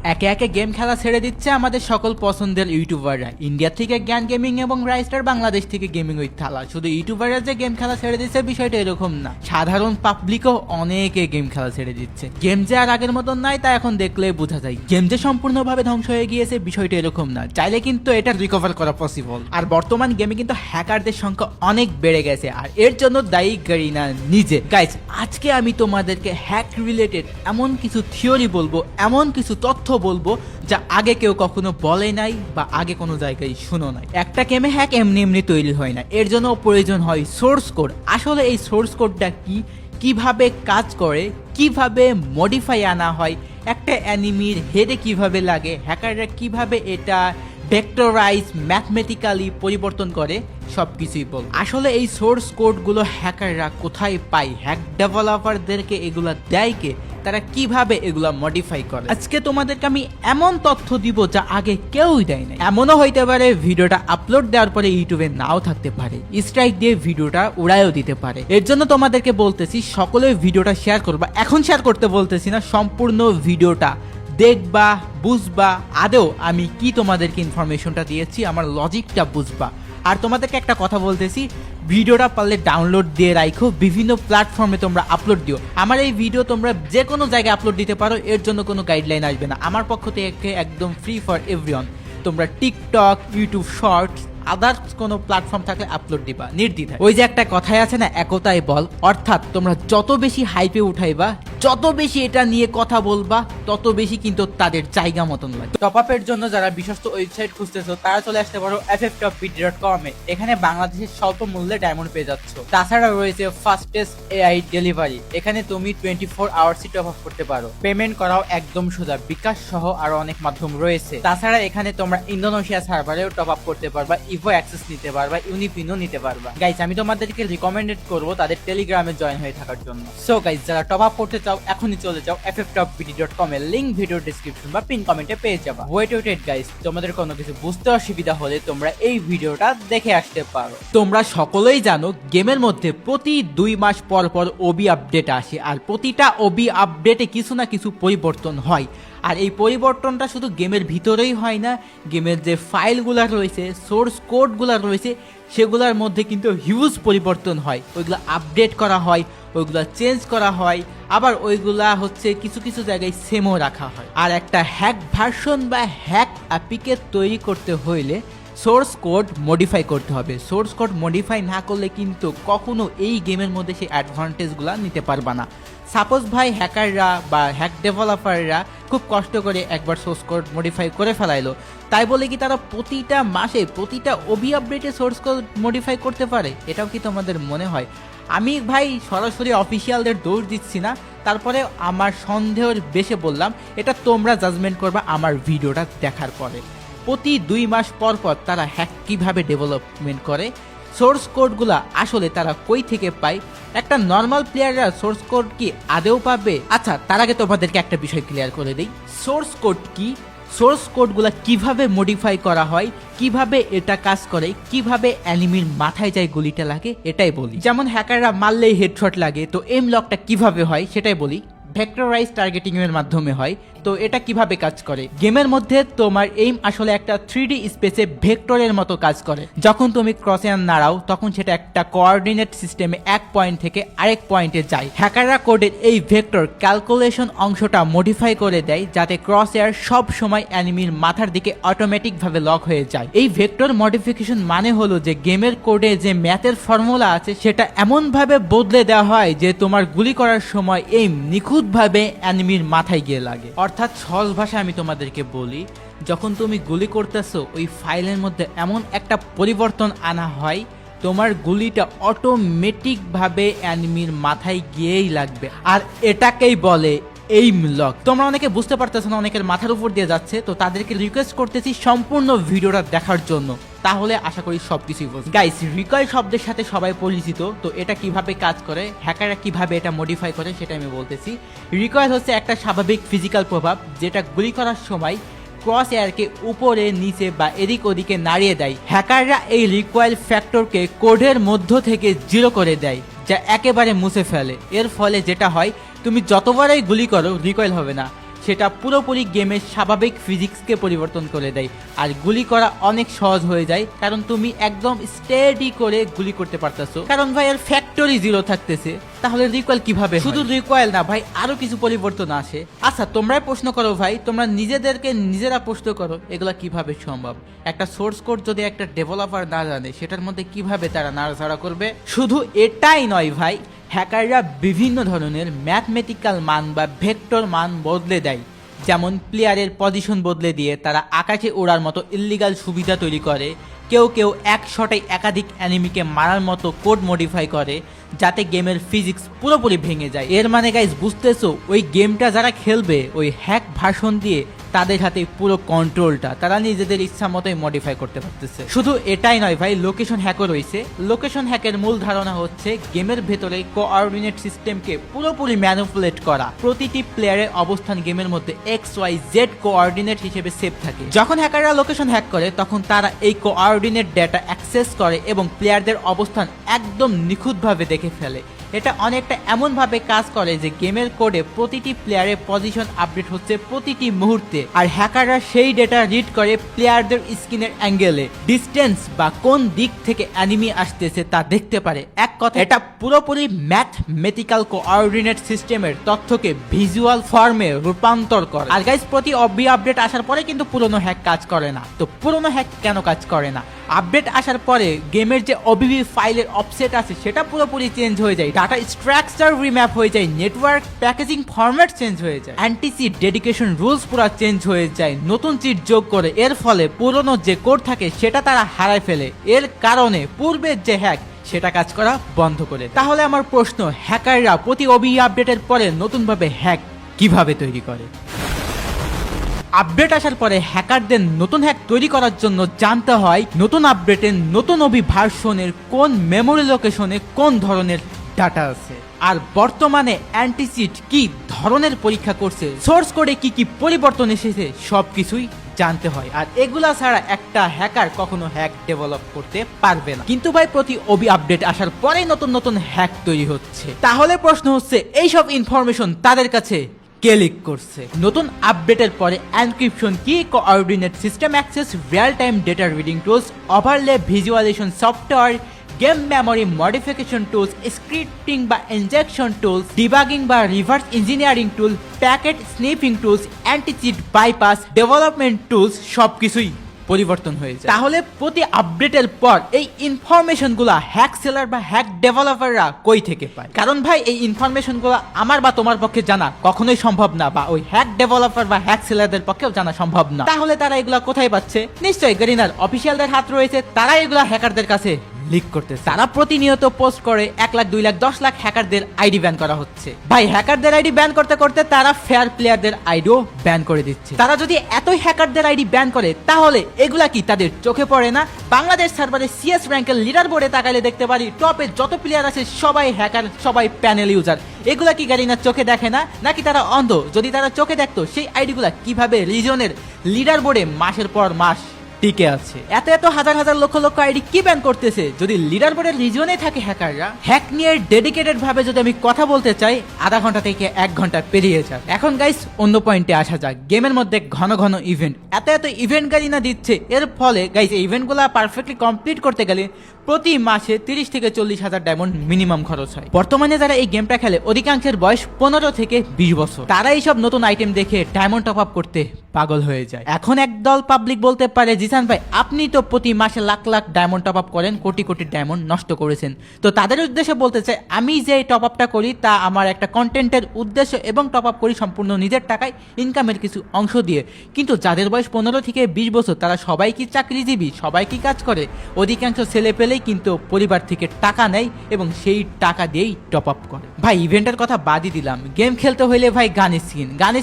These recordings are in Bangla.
একে একে গেম খেলা ছেড়ে দিচ্ছে আমাদের সকল পছন্দের ইউটিউবাররা। ইন্ডিয়া থেকে জ্ঞান গেমিং এবং রাইস্টার বাংলাদেশ থেকে গেমিং উইথ থালা। শুধু ইউটিউবাররা যে গেম খেলা ছেড়ে দিচ্ছে বিষয়টা এরকম না, সাধারণ পাবলিকও অনেকে গেম খেলা ছেড়ে দিচ্ছে। গেম যে আর আগের মতন নাই তা এখন দেখলে বোঝা যায়। গেম যে সম্পূর্ণভাবে ধ্বংস হয়ে গিয়েছে বিষয়টা এরকম না, চাইলে কিন্তু এটা রিকভার করা পসিবল। আর বর্তমান গেমে কিন্তু হ্যাকারদের সংখ্যা অনেক বেড়ে গেছে, আর এর জন্য দায়ী গারিনা নিজে। গাইজ, আজকে আমি তোমাদেরকে হ্যাক রিলেটেড এমন কিছু থিওরি বলবো, এমন কিছু তথ্য বলবো যা আগে কেউ কখনো বলে নাই বা আগে কোনো জায়গায় শুনো নাই। একটা গেমে হ্যাক এমনি এমনি তৈরি হয় না, এর জন্য প্রয়োজন হয় সোর্স কোড। আসলে এই সোর্স কোডটা কি, কিভাবে কাজ করে, কিভাবে মডিফাই আনা হয়, একটা অ্যানিমির হেডে কিভাবে লাগে, হ্যাকাররা কিভাবে এটা ভেক্টরাইজ ম্যাথমেটিক্যালি পরিবর্তন করে, সব কিছুই বল। আসলে এই সোর্স কোডগুলো হ্যাকাররা কোথায় পায়, হ্যাক ডেভেলপারদেরকে এগুলা দেয় কে, তারা কিভাবে এগুলা মডিফাই করে। আজকে তোমাদেরকে আমি এমন তথ্য দিব যা আগে কেউই দেয় না। এমনও হইতে পারে ভিডিওটা আপলোড দেওয়ার পরে ইউটিউবে নাও থাকতে পারে, স্ট্রাইক দিয়ে ভিডিওটা উড়াইও দিতে পারে। এর জন্য তোমাদেরকে বলতেছি সকলে ভিডিওটা শেয়ার করবা। এখন শেয়ার করতে বলতেছি না, সম্পূর্ণ ভিডিওটা দেখবা, বুঝবা, আদৌ আমি কি তোমাদেরকে ইনফরমেশনটা দিয়েছি আমার লজিকটা বুঝবা। আর তোমাদেরকে একটা কথা বলতেছি, ভিডিওটা পারলে ডাউনলোড দিয়ে রাখো, বিভিন্ন প্ল্যাটফর্মে তোমরা আপলোড দিও। আমার এই ভিডিও তোমরা যে কোনো জায়গায় আপলোড দিতে পারো, এর জন্য কোনো গাইডলাইন আসবে না। আমার পক্ষ থেকে একদম ফ্রি ফর এভরিওয়ান। তোমরা টিকটক, ইউটিউব শর্টস, আদার্স কোনো প্ল্যাটফর্ম থাকলে আপলোড দিবা নির্দ্বিধায়। ওই যে একটা কথাই আছে না, একতাই বল। অর্থাৎ তোমরা যত বেশি হাইপে উঠাইবা, যত বেশি এটা নিয়ে কথা বলবা, তত বেশি কিন্তু তাদের জায়গা মতন লাগে। টপ আপের জন্য যারা বিশ্বস্ত ওয়েবসাইট খুঁজতেছো তারা চলে আসতে পারো ffTopBD.com এ। এখানে বাংলাদেশের স্বল্প মূল্যে ডায়মন্ড পেয়ে যাচ্ছ। তাছাড়া রয়েছে ফাস্টেস্ট এআই ডেলিভারি। এখানে তুমি 24 আওয়ার্সই টপ আপ করতে পারো। পেমেন্ট করাও একদম সোজা, বিকাশ সহ আরো অনেক মাধ্যম রয়েছে। তাছাড়া এখানে তোমরা ইন্দোনেশিয়া সার্ভারেও টপ আপ করতে পারবা, ইভো অ্যাক্সেস নিতে পারবা, ইউনিপিনও নিতে পারবা। গাইজ, আমি তোমাদেরকে রিকমেন্ডেড করবো তাদের টেলিগ্রামে জয়েন হয়ে থাকার জন্য। সো গাইজ, যারা টপ আপ করতে চাও এখনই চলে যাও ffTopBD.com এর লিংক ভিডিও ডেসক্রিপশন বা পিন কমেন্টে পেয়ে যাবা। ওয়েট গাইজ, তোমাদের কোনো কিছু বুঝতে অসুবিধা হলে তোমরা এই ভিডিওটা দেখে আসতে পারো। তোমরা সকলেই জানো গেমের মধ্যে প্রতি 2 মাস পর পর ওবি আপডেট আসে, আর প্রতিটা ওবি আপডেটে কিছু না কিছু পরিবর্তন হয়। আর এই পরিবর্তনটা শুধু গেমের ভিতরেই হয় না, গেমের যে ফাইলগুলো রয়েছে, সোর্স কোডগুলো রয়েছে, সেগুলোর মধ্যে কিন্তু হিউজ পরিবর্তন হয়। ওইগুলো আপডেট করা হয়, ওইগুলো চেঞ্জ করা হয়, আবার ওইগুলা হচ্ছে কিছু কিছু জায়গায় সেমও রাখা হয়। আর একটা হ্যাক ভার্সন বা হ্যাক অ্যাপিকে তৈরি করতে হইলে সোর্স কোড মডিফাই করতে হবে। সোর্স কোড মডিফাই না করলে কিন্তু কখনো এই গেমের মধ্যে সেই অ্যাডভান্টেজগুলো নিতে পারবা না। সাপোজ ভাই হ্যাকাররা বা হ্যাক ডেভেলপাররা খুব কষ্ট করে একবার সোর্স কোড মডিফাই করে ফেলাইলো, তাই বলে কি তারা প্রতিটা মাসে প্রতিটা ওবি আপডেটে সোর্স কোড মডিফাই করতে পারে? এটাও কি তোমাদের মনে হয়? আমি ভাই সরাসরি অফিসিয়ালদের দোষ দিচ্ছি না, তারপরে আমার সন্দেহের বেশে বললাম, এটা তোমরা জাজমেন্ট করবা আমার ভিডিওটা দেখার পরে। প্রতি 2 মাস পর পর তারা হ্যাক কিভাবে ডেভেলপমেন্ট করে, সোর্স কোডগুলা আসলে তারা কই থেকে পায়, একটা নর্মাল প্লেয়াররা সোর্স কোড কি আদেও পাবে? আচ্ছা, তার আগে তোমাদেরকে একটা বিষয় ক্লিয়ার করে দিই। সোর্স কোড কি, সোর্স কোডগুলা কিভাবে মডিফাই করা হয়, কিভাবে এটা কাজ করে, কিভাবে অ্যানিমির মাথায় যায় গুলিটা লাগে, এটাই বলি। যেমন হ্যাকাররা মারলেই হেডশট লাগে, তো এম লকটা কিভাবে হয় সেটাই বলি। ভেক্টরাইজ টার্গেটিং এর মাধ্যমে হয়। তো এটা কিভাবে কাজ করে? গেমের মধ্যে তোমার এইম আসলে একটা 3D স্পেসে ভেক্টরের মতো কাজ করে। যখন তুমি ক্রসেয়ার নাড়াও তখন সেটা একটা কোঅর্ডিনেট সিস্টেমে এক পয়েন্ট থেকে আরেক পয়েন্টে যায়। হ্যাকাররা কোডের এই ভেক্টর ক্যালকুলেশন অংশটা মডিফাই করে দেয় যাতে ক্রসেয়ার সব সময় অ্যানিমির মাথার দিকে অটোমেটিক ভাবে লক হয়ে যায়। এই ভেক্টর মডিফিকেশন মানে হলো যে গেমের কোডে যে ম্যাথের ফর্মুলা আছে সেটা এমন ভাবে বদলে দেওয়া হয় যে তোমার গুলি করার সময় এইম নিখুঁত ভাবে অ্যানিমির মাথায় গিয়ে লাগে। অর্থাৎ সহজ ভাষায় আমি তোমাদেরকে বলি, যখন তুমি গুলি করতেছো ওই ফাইলের মধ্যে এমন একটা পরিবর্তন আনা হয়, তোমার গুলিটা অটোমেটিক ভাবে অ্যানিমির মাথায় গিয়েই লাগবে। আর এটাকেই বলে এইম লক। তোমরা অনেকে বুঝতে পারতেছো না, অনেকের মাথার উপর দিয়ে যাচ্ছে, তো তাদেরকে রিকোয়েস্ট করতেছি সম্পূর্ণ ভিডিওটা দেখার জন্য, তাহলে আশা করি সবকিছুই বুঝবে। গাইস, রিকয়েল শব্দের সাথে সবাই পরিচিত, তো এটা কিভাবে কাজ করে, হ্যাকাররা কিভাবে এটা মডিফাই করে সেটা আমি বলতেছি। রিকয়েল হচ্ছে একটা স্বাভাবিক ফিজিক্যাল প্রভাব যেটা গুলি করার সময় ক্রস এয়ারকে উপরে নিচে বা এদিক ওদিকে নাড়িয়ে দেয়। হ্যাকাররা এই রিকয়েল ফ্যাক্টরকে কোডের মধ্য থেকে 0 করে দেয়, যা একেবারে মুছে ফেলে। এর ফলে যেটা হয়, তুমি যতবারই গুলি করো রিকয়েল হবে না, সেটা পুরোপুরি গেমের স্বাভাবিক ফিজিক্সকে পরিবর্তন করে দেয় আর গুলি করা অনেক সহজ হয়ে যায়, কারণ তুমি একদম স্টেডি করে গুলি করতে পারতেছো, কারণ ভাই এর ফ্যাক্টরি জিরো থাকতেছে। তাহলে রিকয়েল কিভাবে? শুধু রিকয়েল না ভাই, আরো কিছু পরিবর্তন আসে। আচ্ছা তোমরাই প্রশ্ন করো ভাই, তোমরা নিজেদেরকে নিজেরা প্রশ্ন করো এগুলা কিভাবে সম্ভব? একটা সোর্স কোড যদি একটা ডেভেলপার না জানে সেটার মধ্যে কিভাবে তারা নাড়াচাড়া করবে? শুধু এটাই নয় ভাই, হ্যাকাররা বিভিন্ন ধরনের ম্যাথমেটিক্যাল মান বা ভেক্টর মান বদলে দেয়। যেমন প্লেয়ারের পজিশন বদলে দিয়ে তারা আকাশে ওড়ার মতো ইল্লিগাল সুবিধা তৈরি করে। কেউ কেউ এক শটে একাধিক অ্যানিমিকে মারার মতো কোড মডিফাই করে যাতে গেমের ফিজিক্স পুরোপুরি ভেঙে যায়। এর মানে গাইস বুঝতেছো, ওই গেমটা যারা খেলবে ওই হ্যাক ভার্সন দিয়ে তাদের হাতে পুরো কন্ট্রোলটা তারা নিজেদের ইচ্ছা মতোই মডিফাই করতে পারতেছে। শুধু এটাই নয় ভাই, লোকেশন হ্যাকও রয়েছে। লোকেশন হ্যাকের মূল ধারণা হচ্ছে গেমের ভেতরে কোঅর্ডিনেট সিস্টেমকে পুরোপুরি ম্যানিপুলেট করা। প্রতিটি প্লেয়ারের অবস্থান গেমের মধ্যে XYZ কোঅর্ডিনেট হিসেবে সেভ থাকে। যখন হ্যাকাররা লোকেশন হ্যাক করে তখন তারা এই কোঅর্ডিনেট ডেটা অ্যাক্সেস করে এবং প্লেয়ারদের অবস্থান একদম নিখুঁতভাবে দেখে ফেলে। এটা অনেকটা এমনভাবে কাজ করে যে গেমের কোডে প্রতিটি প্লেয়ারের পজিশন আপডেট হচ্ছে প্রতিটি মুহূর্তে, আর হ্যাকাররা সেই ডেটা রিড করে প্লেয়ারদের স্ক্রিনের অ্যাঙ্গেলে ডিস্টেন্স বা কোন দিক থেকে অ্যানিমি আসতেছে তা দেখতে পারে। এক কথা, এটা পুরোপুরি ম্যাথমেটিক্যাল কোঅর্ডিনেট সিস্টেমের তথ্যকে ভিজুয়াল ফর্মে রূপান্তর করে। আর গাইস, প্রতি অবি আপডেট আসার পরে কিন্তু পুরনো হ্যাক কাজ করে না। তো পুরনো হ্যাক কেন কাজ করে না? আপডেট আসার পরে গেমের যে ওবিবি ফাইলের অফসেট আছে সেটা পুরোপুরি চেঞ্জ হয়ে যায়, ডাটা স্ট্রাকচার রিম্যাপ হয়ে যায়, নেটওয়ার্ক প্যাকেজিং ফরম্যাট চেঞ্জ হয়ে যায়, অ্যান্টি চিট ডেডিকেশন রুলস পুরো চেঞ্জ হয়ে যায়, নতুন চিট যোগ করে। এর ফলে পুরনো যে কোড থাকে সেটা তারা হারায় ফেলে। এর কারণে পূর্বের যে হ্যাক সেটা কাজ করা বন্ধ করে। তাহলে আমার প্রশ্ন, হ্যাকাররা প্রতি ওবি আপডেটের পরে নতুনভাবে হ্যাক কিভাবে তৈরি করে? আপডেট আসার পরে হ্যাকারদের নতুন হ্যাক তৈরি করার জন্য জানতে হয় নতুন আপডেটের নতুন ওবি ভার্সনের কোন মেমোরি লোকেশনে কোন ধরনের ডাটা আছে, আর বর্তমানে অ্যান্টিচিট কি ধরনের পরীক্ষা করছে, সোর্স কোডে কি কি পরিবর্তন এসেছে, সবকিছুই জানতে হয়। আর এগুলা ছাড়া একটা হ্যাকার কখনো হ্যাক ডেভেলপ করতে পারবে না। কিন্তু ভাই, প্রতি ওবি আপডেট আসার পরে নতুন নতুন হ্যাক তৈরি হচ্ছে। তাহলে প্রশ্ন হচ্ছে, এইসব ইনফরমেশন তাদের কাছে কে লিক করছে? নতুন আপডেটের পরে এনক্রিপশন কি, coordinate system access, real time data reading tools, overlay visualisation software, game memory modification tools, scripting বা ইনজেকশন টুলস, ডিবাগিং বা reverse engineering tool, packet sniffing tools, anti cheat bypass, development tools সবকিছুই পরিবর্তন হয়ে যায়। তাহলে প্রতি আপডেটের পর এই ইনফরমেশনগুলো হ্যাক সেলার বা হ্যাক ডেভেলপাররা কই থেকে পায়? কারণ ভাই, এই ইনফরমেশনগুলো আমার বা তোমার পক্ষে জানা কখনোই সম্ভব না, বা ওই হ্যাক ডেভেলপার বা হ্যাক সেলারদের পক্ষেও জানা সম্ভব না। তাহলে তারা এগুলা কোথায় পাচ্ছে? নিশ্চয়ই গেরিনার অফিসিয়ালদের হাত রয়েছে, তারা এগুলা হ্যাকারদের কাছে লিক করতে। তারা প্রতিনিয়ত পোস্ট করে 1 লাখ 2 লাখ 10 লাখ হ্যাকারদের আইডি ব্যান করা হচ্ছে। ভাই, হ্যাকারদের আইডি ব্যান করতে করতে তারা ফেয়ার প্লেয়ারদের আইডিও ব্যান করে দিচ্ছে। তারা যদি এতই হ্যাকারদের আইডি ব্যান করে তাহলে এগুলা কি তাদের চোখে পড়ে না? বাংলাদেশ সার্ভারে সিএস র্যাঙ্কের লিডার বোর্ডে তাকাইলে দেখতে পারি টপে যত প্লেয়ার আছে সবাই হ্যাকার, সবাই প্যানেল ইউজার। এগুলা কি গারিনার চোখে দেখে না, নাকি তারা অন্ধ? যদি তারা চোখে দেখতো সেই আইডিগুলা কিভাবে রিজনের লিডার বোর্ডে মাসের পর মাস টিকে আছে? এত এত হাজার হাজার লক্ষ লক্ষ আইডি কি ব্যান করতেছে যদি লিডার বোর্ডের রিজনে থাকে হ্যাকাররা? হ্যাক নিয়ে ডেডিকেটেড ভাবে যদি আমি কথা বলতে চাই, আধা ঘন্টা থেকে 1 ঘন্টা পেরিয়ে যায়। এখন গাইস, অন্য পয়েন্টে আসা যাক। গেমের মধ্যে ঘন ঘন ইভেন্ট, এত এত ইভেন্ট গাড়িনা দিচ্ছে। এর ফলে গাইস, এই ইভেন্টগুলো পারফেক্টলি কমপ্লিট করতে গেলে প্রতি মাসে 30 থেকে 40 হাজার ডায়মন্ড মিনিমাম খরচ হয়। বর্তমানে যারা এই গেমটা খেলে অধিকাংশের বয়স 15 থেকে 20 বছর। তারা এইসব নতুন আইটেম দেখে ডায়মন্ড টপ আপ করতে পাগল হয়ে যায়। এখন একদল পাবলিক বলতে পারে, জিসান ভাই আপনি তো প্রতি মাসে lakh lakh diamond top up করেন, কোটি কোটি ডায়মন্ড নষ্ট করেছেন। তো তাদের উদ্দেশ্যে বলতে চাই, আমি যে টপ আপটা করি তা আমার একটা কন্টেন্টের উদ্দেশ্য এবং টপ আপ করি সম্পূর্ণ নিজের টাকায়, ইনকামের কিছু অংশ দিয়ে। কিন্তু যাদের বয়স 15 থেকে 20 বছর তারা সবাই কি চাকরিজীবী? সবাই কি কাজ করে? অধিকাংশ ছেলে পেলেই কিন্তু পরিবার থেকে টাকা নেয় এবং সেই টাকা দিয়েই টপ আপ করে। ভাই, ইভেন্টের কথা বাদই দিলাম, গেম খেলতে হইলে ভাই গান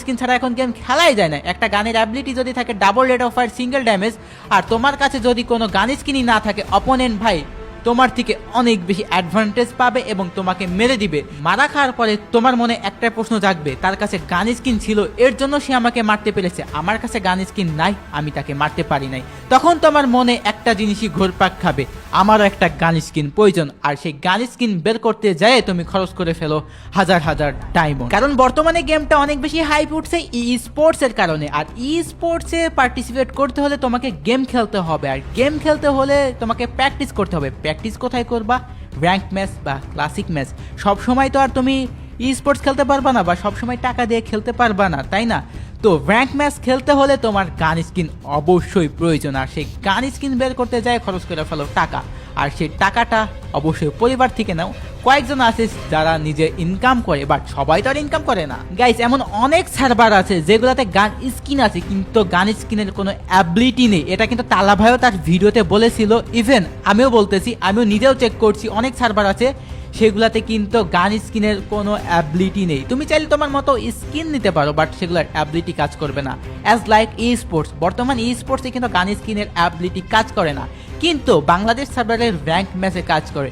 স্কিন ছাড়া এখন গেম খেলাই যায় না। একটা গানের অ্যাবিলিটি যদি থাকে double rate of fire, single damage, আর তোমার কাছে যদি কোনো গান স্কিনই না থাকে, অপোনেন্ট ভাই তোমার থেকে অনেক বেশি অ্যাডভান্টেজ পাবে এবং তোমাকে মেরে দিবে। মারা খাওয়ার পরে তোমার মনে একটা প্রশ্ন জাগবে, তার কাছে গান স্কিন ছিল এর জন্য সে আমাকে মারতে পেরেছে, আমার কাছে গান স্কিন নাই, আমি তাকে মারতে পারি নাই। তখন তোমার মনে একটা জিনিসই ঘুরপাক খাবে, আমারও একটা গান স্কিন প্রয়োজন, আর সেই গান স্কিন বের করতে যায় তুমি খরচ করে ফেলো হাজার হাজার ডায়মন্ড। কারণ বর্তমানে গেমটা অনেক বেশি হাইপ উঠছে ই স্পোর্টস এর কারণে, আর ই স্পোর্টসে পার্টিসিপেট করতে হলে তোমাকে গেম খেলতে হবে, আর গেম খেলতে হলে তোমাকে প্র্যাকটিস করতে হবে। প্র্যাকটিস কোথায় করবা? র্যাঙ্ক ম্যাচ বা ক্লাসিক ম্যাচ। সব সময় তো আর তুমি ই স্পোর্টস খেলতে পারবা না, বা সবসময় টাকা দিয়ে খেলতে পারবা না, তাই না? তো র্যাঙ্ক ম্যাচ খেলতে হলে তোমার গান স্কিন অবশ্যই প্রয়োজন, আর সেই গান স্কিন বের করতে যায় খরচ করে ফেলো টাকা, আর সেই টাকাটা অবশ্যই পরিবার থেকে নাও। কয়েকজন আছে যারা নিজে ইনকাম করে, বাট সবাই তো আর ইনকাম করে না গাইস। এমন অনেক সার্ভার আছে যেগুলোতে গান স্কিন আছে কিন্তু গান স্কিনের কোনো অ্যাবিলিটি নেই। এটা কিন্তু তালা ভাইও তার ভিডিওতে বলেছিল, ইভেন আমিও বলতেছি, আমিও নিজেও চেক করছি, অনেক সার্ভার আছে সেগুলাতে কিন্তু গান স্কিনের কোনো অ্যাবিলিটি নেই। তুমি চাইলে তোমার মতো স্কিন নিতে পারো, বাট সেগুলোর অ্যাবিলিটি কাজ করবে না। অ্যাজ লাইক ই স্পোর্টস, বর্তমান ই স্পোর্টসে কিন্তু গান স্কিনের অ্যাবিলিটি কাজ করে না, কিন্তু বাংলাদেশ সার্ভারের র্যাঙ্ক ম্যাচে কাজ করে।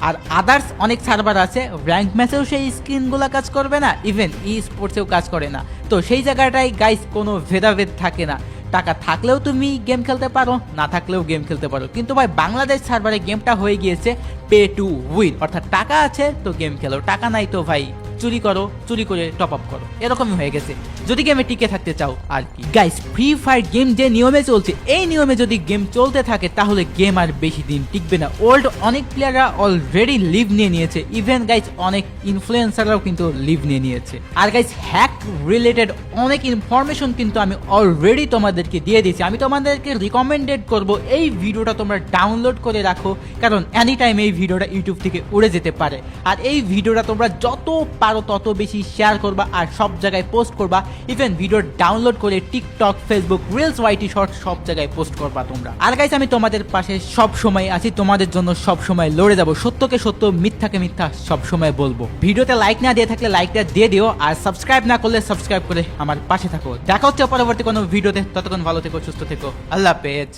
আর আদার্স অনেক সার্ভার আছে র্যাঙ্ক ম্যাচেও সেই স্কিনগুলো কাজ করবে না, ইভেন ই স্পোর্টসেও কাজ করে না। তো সেই জায়গাটায় গাইস কোনো ভেদাভেদ থাকে না, টাকা থাকলেও তুমি গেম খেলতে পারো, না থাকলেও গেম খেলতে পারো। কিন্তু ভাই বাংলাদেশ সার্ভারে গেমটা হয়ে গিয়েছে পে টু উইন, অর্থাৎ টাকা আছে তো গেম খেলো, টাকা নাই তো ভাই চুরি করো, চুরি করে টপ আপ করো, এরকমই হয়ে গেছে যদি গেমে টিকে থাকতে চাও আর কি। গাইস ফ্রি ফায়ার গেম যে নিয়মে চলছে, এই নিয়মে যদি গেম চলতে থাকে তাহলে গেম আর বেশি দিন টিকবে না। ওল্ড অনেক প্লেয়াররা অলরেডি লিভ নিয়ে নিয়েছে, ইভেন গাইস অনেক ইনফ্লুয়েন্সাররাও কিন্তু লিভ নিয়ে নিয়েছে। আর গাইস হ্যাক রিলেটেড অনেক ইনফরমেশন কিন্তু আমি অলরেডি তোমাদেরকে দিয়ে দিয়েছি। আমি তোমাদেরকে রিকমেন্ডেড করব এই ভিডিওটা তোমরা ডাউনলোড করে রাখো, কারণ এনি টাইম এই ভিডিওটা ইউটিউব থেকে উড়ে যেতে পারে। আর এই ভিডিওটা তোমরা যত পারো তত বেশি শেয়ার করবা আর সব জায়গায় পোস্ট করবা, ইভেন ভিডিও ডাউনলোড করে টিকটক, ফেসবুক, রিলস, ওয়াইটি শর্ট সব জায়গায় পোস্ট করবা তোমরা। আর গাইস আমি তোমাদের পাশে সব সময় আছি, তোমাদের জন্য সব সময় লড়ে যাব, সত্যকে সত্য, মিথ্যাকে মিথ্যা সব সময় বলবো। ভিডিওতে লাইক না দিয়ে থাকলে লাইকটা দিয়ে দিও, আর সাবস্ক্রাইব না করলে সাবস্ক্রাইব করে আমার পাশে থাকো। দেখা হচ্ছে পরবর্তী কোনো ভিডিওতে, ততক্ষণ ভালো থেকো, সুস্থ থেকো, আল্লাহ হাফেজ।